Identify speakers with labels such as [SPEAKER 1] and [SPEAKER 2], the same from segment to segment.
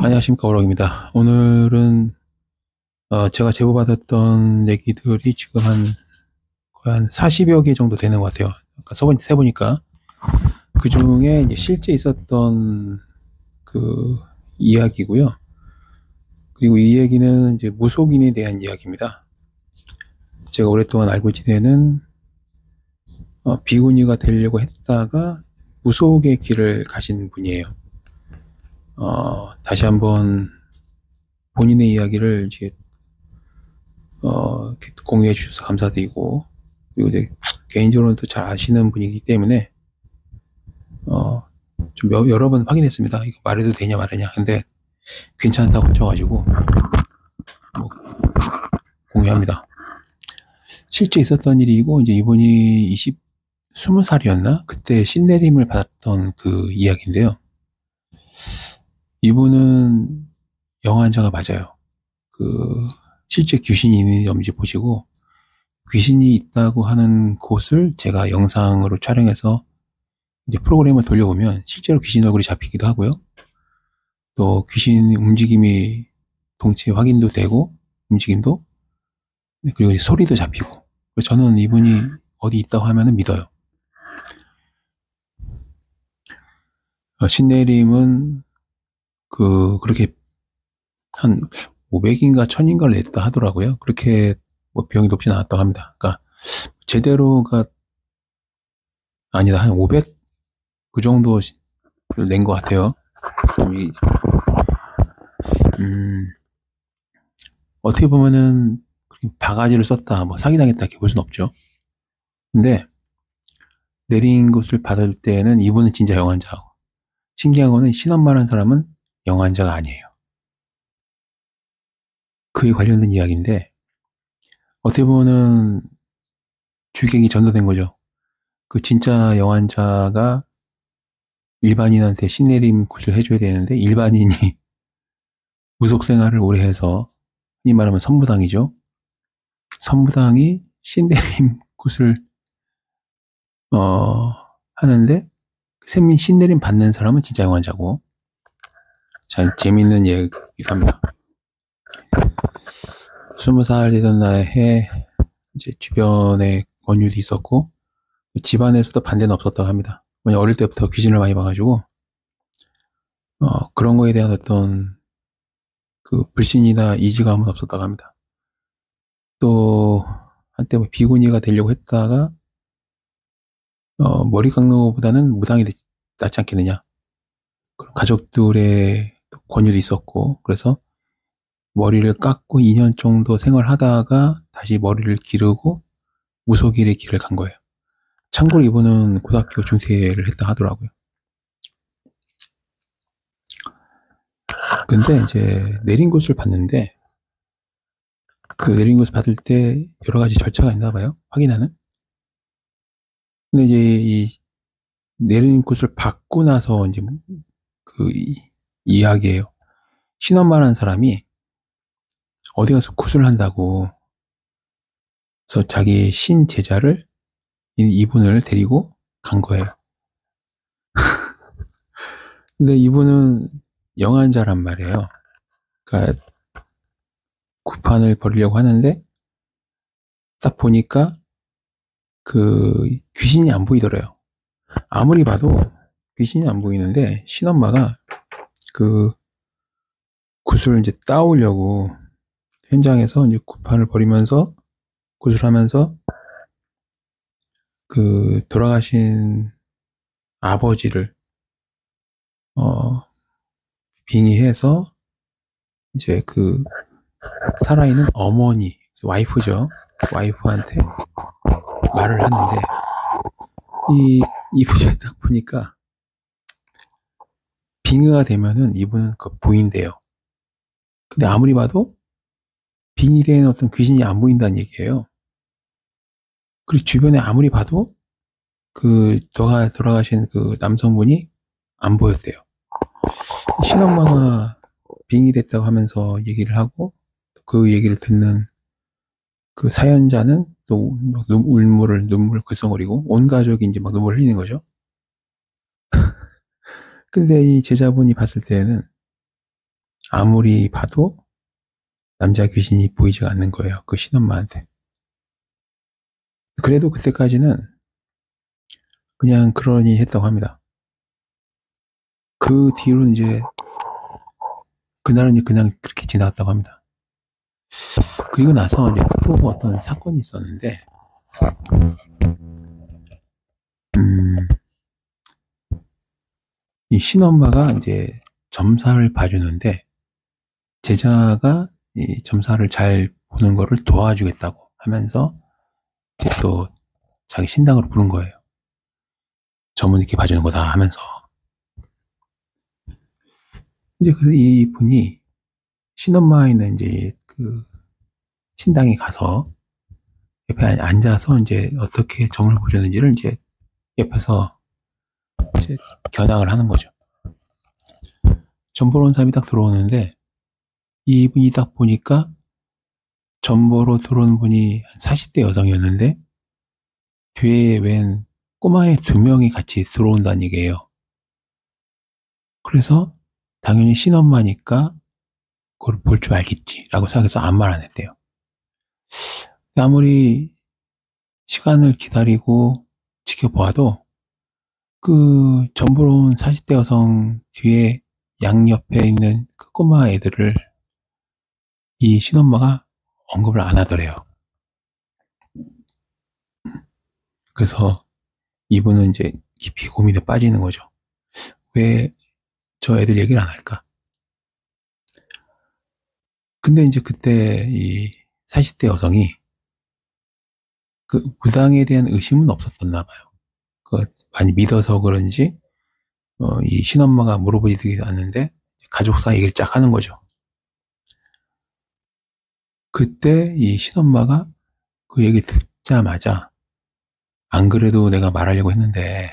[SPEAKER 1] 안녕하십니까, 오락입니다. 오늘은 제가 제보받았던 얘기들이 지금 거의 한 40여 개 정도 되는 것 같아요. 아까 세보니까 그 중에 이제 실제 있었던 그 이야기고요. 그리고 이 얘기는 이제 무속인에 대한 이야기입니다. 제가 오랫동안 알고 지내는 비구니가 되려고 했다가 무속의 길을 가신 분이에요. 다시 한번 본인의 이야기를 이제 공유해 주셔서 감사드리고, 그리고 이제 개인적으로는 또 잘 아시는 분이기 때문에 좀 여러 번 확인했습니다. 이거 말해도 되냐 말하냐. 근데 괜찮다고 하셔가지고 뭐 공유합니다. 실제 있었던 일이고, 이제 이분이 20살이었나? 그때 신내림을 받았던 그 이야기인데요. 이분은 영환자가 맞아요. 실제 귀신이 있는지 없는지 보시고, 귀신이 있다고 하는 곳을 제가 영상으로 촬영해서 이제 프로그램을 돌려보면 실제로 귀신 얼굴이 잡히기도 하고요. 또 귀신 움직임이 동체 확인도 되고, 움직임도, 그리고 소리도 잡히고. 저는 이분이 어디 있다고 하면은 믿어요. 신내림은 그렇게 한 500인가 1000인가를 냈다 하더라고요. 그렇게 뭐 비용이 높진 않았다고 합니다. 그러니까 제대로가 아니다. 한 500 그 정도 낸 것 같아요. 어떻게 보면은 바가지를 썼다, 뭐 사기당했다 이렇게 볼 수는 없죠. 근데 내린 것을 받을 때는 이분은 진짜 영환자고, 신기한 거는 신원만 한 사람은 영환자가 아니에요. 그에 관련된 이야기인데, 어떻게 보면은 주객이 전도된 거죠. 그 진짜 영환자가 일반인한테 신내림 굿을 해줘야 되는데, 일반인이 무속 생활을 오래 해서, 흔히 말하면 선무당이죠. 선무당이 신내림 굿을 하는데, 신내림 받는 사람은 진짜 영환자고. 참 재밌는 얘기입니다. 20살 되던 나에 이제 주변에 권유도 있었고, 집안에서도 반대는 없었다고 합니다. 어릴 때부터 귀신을 많이 봐가지고, 그런 거에 대한 어떤 불신이나 이지감은 없었다고 합니다. 또 한때 뭐 비구니가 되려고 했다가 머리 깎는 것보다는 무당이 낫지 않겠느냐, 그런 가족들의 권유도 있었고, 그래서 머리를 깎고 2년 정도 생활하다가 다시 머리를 기르고 무속일의 길을 간 거예요. 참고로 이분은 고등학교 중퇴를 했다 하더라고요. 근데 이제 내린 곳을 봤는데, 그 내린 곳을 받을 때 여러 가지 절차가 있나 봐요. 확인하는. 근데 이제 이 내린 곳을 받고 나서 이제 이야기예요. 신원만 한 사람이 어디 가서 굿을 한다고, 그래서 자기 신 제자를, 이분을 데리고 간 거예요. 근데 이분은 영환자란 말이에요. 그러니까 굿판을 벌이려고 하는데 딱 보니까 귀신이 안 보이더래요. 아무리 봐도 귀신이 안 보이는데, 신엄마가 굿을 이제 따오려고 현장에서 이제 굿판을 벌이면서 굿을 하면서 돌아가신 아버지를 빙의해서 이제 살아있는 어머니, 와이프죠. 와이프한테 말을 하는데, 이분이 딱 보니까 빙의가 되면은 이분은 보인대요. 근데 아무리 봐도 빙의된 어떤 귀신이 안 보인다는 얘기예요. 그리고 주변에 아무리 봐도 돌아가신 남성분이 안 보였대요. 신엄마가 빙의됐다고 하면서 얘기를 하고, 그 얘기를 듣는 사연자는 또 눈물을 글썽거리고, 온 가족이 이제 막 눈물을 흘리는 거죠. 근데 이 제자분이 봤을 때는 아무리 봐도 남자 귀신이 보이지가 않는 거예요. 그 신엄마한테. 그래도 그때까지는 그냥 그러니 했다고 합니다. 그 뒤로는 이제 그날은 그냥 그렇게 지나갔다고 합니다. 그리고 나서 이제 또 어떤 사건이 있었는데, 이 신엄마가 이제 점사를 봐주는데, 제자가 이 점사를 잘 보는 거를 도와주겠다고 하면서 이제 또 자기 신당으로 부른 거예요. 점은 이렇게 봐주는 거다 하면서. 이제 이 분이 신엄마 있는 이제 그 신당에 가서 옆에 앉아서 이제 어떻게 점을 보셨는지를 이제 옆에서 이제 견학을 하는 거죠. 점 보러 온 사람이 딱 들어오는데 이분이 딱 보니까 점 보러 들어온 분이 한 40대 여성이었는데 뒤에 웬 꼬마애 2명이 같이 들어온다는 얘기예요. 그래서 당연히 신엄마니까 그걸 볼 줄 알겠지라고 생각해서 아무 말 안 했대요. 아무리 시간을 기다리고 지켜보아도 그 점 보러 온 40대 여성 뒤에 양옆에 있는 그 꼬마 애들을 이 신엄마가 언급을 안 하더래요. 그래서 이분은 이제 깊이 고민에 빠지는 거죠. 왜 저 애들 얘기를 안 할까? 근데 이제 그때 이 40대 여성이 그 무당에 대한 의심은 없었었나 봐요. 그 많이 믿어서 그런지 이 신엄마가 물어보지도 않는데 가족사 얘기를 쫙 하는 거죠. 그때 이 신엄마가 그 얘기 듣자마자 안 그래도 내가 말하려고 했는데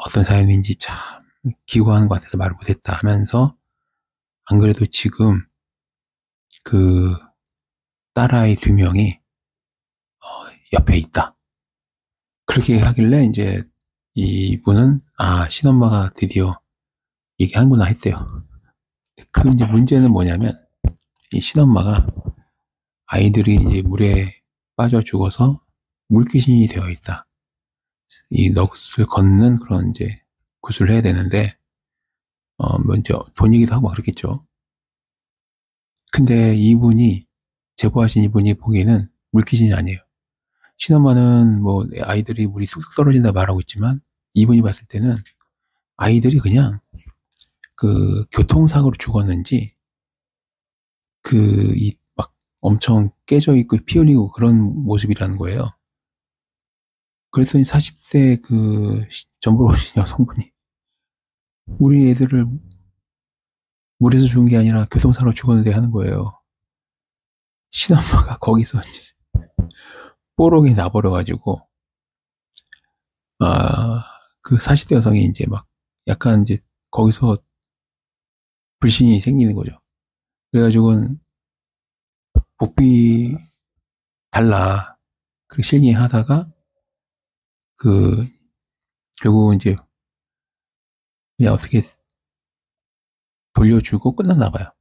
[SPEAKER 1] 어떤 사연인지 참 기고하는 것 같아서 말을 못했다 하면서 안 그래도 지금 그 딸아이 2명이 옆에 있다. 그렇게 하길래 이제 이분은 신엄마가 드디어 얘기하는구나 했대요. 그 이제 문제는 뭐냐면 이 신엄마가 아이들이 이제 물에 빠져 죽어서 물귀신이 되어 있다. 이 넋을 걷는 그런 이제 구술을 해야 되는데 먼저 돈이기도 하고 막 그렇겠죠. 근데 이분이 제보하신 이분이 보기에는 물귀신이 아니에요. 신엄마는 뭐 아이들이 물이 뚝뚝 떨어진다 말하고 있지만 이분이 봤을 때는 아이들이 그냥 그 교통사고로 죽었는지 그 이 막 엄청 깨져 있고 피 흘리고 그런 모습이라는 거예요. 그랬더니 40대 그 점보로 오신 여성분이 우리 애들을 물에서 죽은 게 아니라 교통사고로 죽었는데 하는 거예요. 신엄마가 거기서 이제 뽀록이 나버려가지고 그 40대 여성이 이제 막 약간 이제 거기서 불신이 생기는 거죠. 그래가지고는 복비 달라. 그렇게 실갱이하다가 그 결국 이제 그냥 어떻게 돌려주고 끝났나 봐요.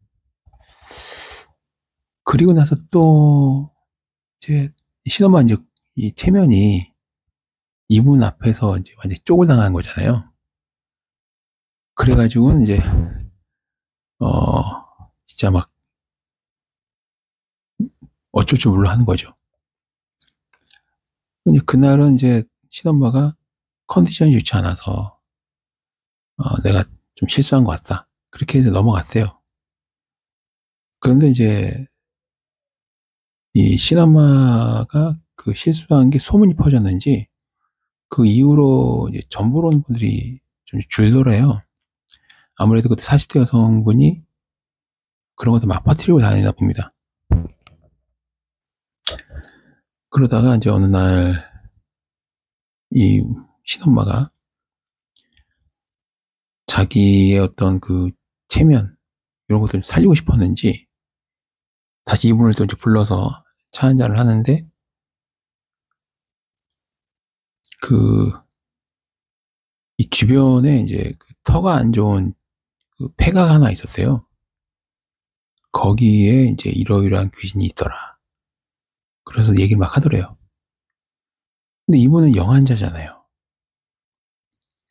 [SPEAKER 1] 그리고 나서 또 이제 신엄마 이제 이 체면이 이분 앞에서 이제 완전 쪽을 당한 거잖아요. 그래가지고는 이제 진짜 막 어쩔 줄 몰라 하는 거죠. 이제 그날은 이제 신엄마가 컨디션이 좋지 않아서 내가 좀 실수한 것 같다. 그렇게 해서 넘어갔대요. 그런데 이제 이 신엄마가 그 실수한 게 소문이 퍼졌는지 그 이후로 이제 전보러 온 분들이 좀 줄더래요. 아무래도 그때 40대 여성분이 그런 것도 막 퍼뜨리고 다니나 봅니다. 그러다가 이제 어느 날 이 신엄마가 자기의 어떤 그 체면 이런 것들 좀 살리고 싶었는지 다시 이분을 또 이제 불러서 차 한잔을 하는데 그 이 주변에 이제 그 터가 안 좋은 그 폐가가 하나 있었대요. 거기에 이제 이러이러한 귀신이 있더라. 그래서 얘기를 막 하더래요. 근데 이분은 영환자잖아요.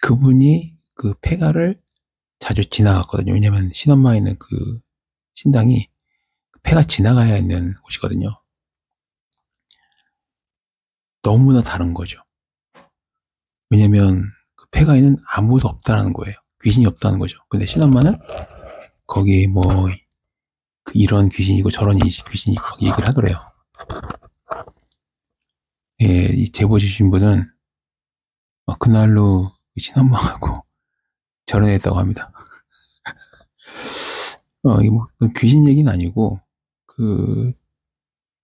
[SPEAKER 1] 그분이 그 폐가를 자주 지나갔거든요. 왜냐면 신엄마에 있는 그 신당이 폐가 지나가야 있는 곳이거든요. 너무나 다른 거죠. 왜냐면 그 폐가에는 아무도 없다는 거예요. 귀신이 없다는 거죠. 근데 신엄마는 거기 뭐 이런 귀신이고 저런 귀신이고 얘기를 하더래요. 예, 이 제보 주신 분은 그날로 신엄마하고 결혼했다고 합니다. 이게 뭐 귀신 얘기는 아니고 그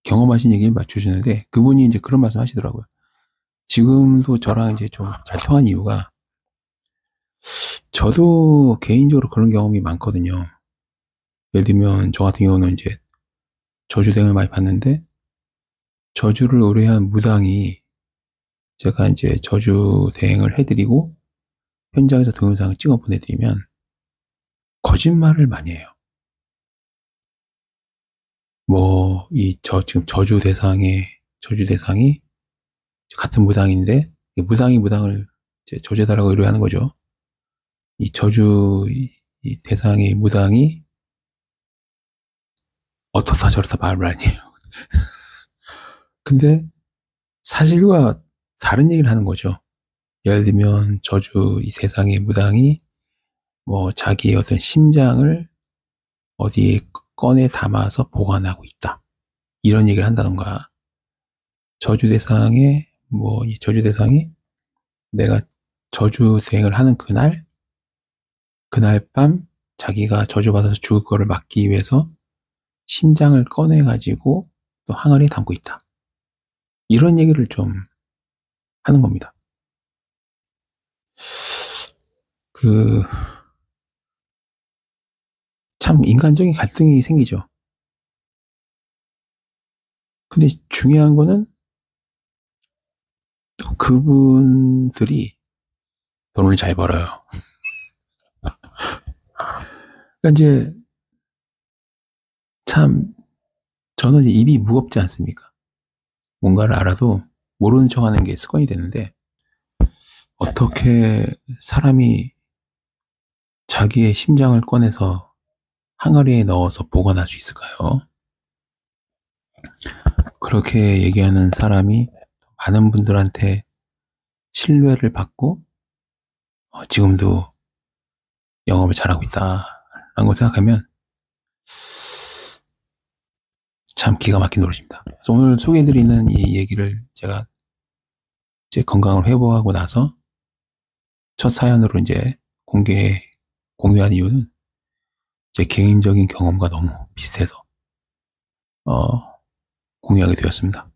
[SPEAKER 1] 경험하신 얘기를 맞춰주는데 그분이 이제 그런 말씀 하시더라고요. 지금도 저랑 이제 좀 잘 통한 이유가 저도 개인적으로 그런 경험이 많거든요. 예를 들면 저 같은 경우는 이제 저주대응을 많이 받는데 저주를 의뢰한 무당이 제가 이제 저주 대행을 해드리고 현장에서 동영상을 찍어 보내드리면 거짓말을 많이 해요. 뭐, 지금 저주 대상이 같은 무당인데, 무당이 무당을 이제 저주해달라고 의뢰하는 거죠. 이 저주, 이 대상의 무당이 어떻다 저렇다 말을 안 해요. 근데 사실과 다른 얘기를 하는 거죠. 예를 들면 저주 이 대상의 무당이 뭐 자기의 어떤 심장을 어디에 꺼내 담아서 보관하고 있다. 이런 얘기를 한다던가, 저주 대상의, 이 저주 대상이 내가 저주 대행을 하는 그날 밤 자기가 저주받아서 죽을 거를 막기 위해서 심장을 꺼내가지고 또 항아리에 담고 있다. 이런 얘기를 좀 하는 겁니다. 참 인간적인 갈등이 생기죠. 근데 중요한 거는 그분들이 돈을 잘 벌어요. 그러니까 이제 참 저는 이제 입이 무겁지 않습니까? 뭔가를 알아도 모르는 척 하는 게 습관이 되는데 어떻게 사람이 자기의 심장을 꺼내서 항아리에 넣어서 보관할 수 있을까요? 그렇게 얘기하는 사람이 많은 분들한테 신뢰를 받고 지금도 영업을 잘하고 있다라는 걸 생각하면 참 기가 막힌 노릇입니다. 그래서 오늘 소개해드리는 이 얘기를 제가 제 건강을 회복하고 나서 첫 사연으로 이제 공유한 이유는 제 개인적인 경험과 너무 비슷해서 공유하게 되었습니다.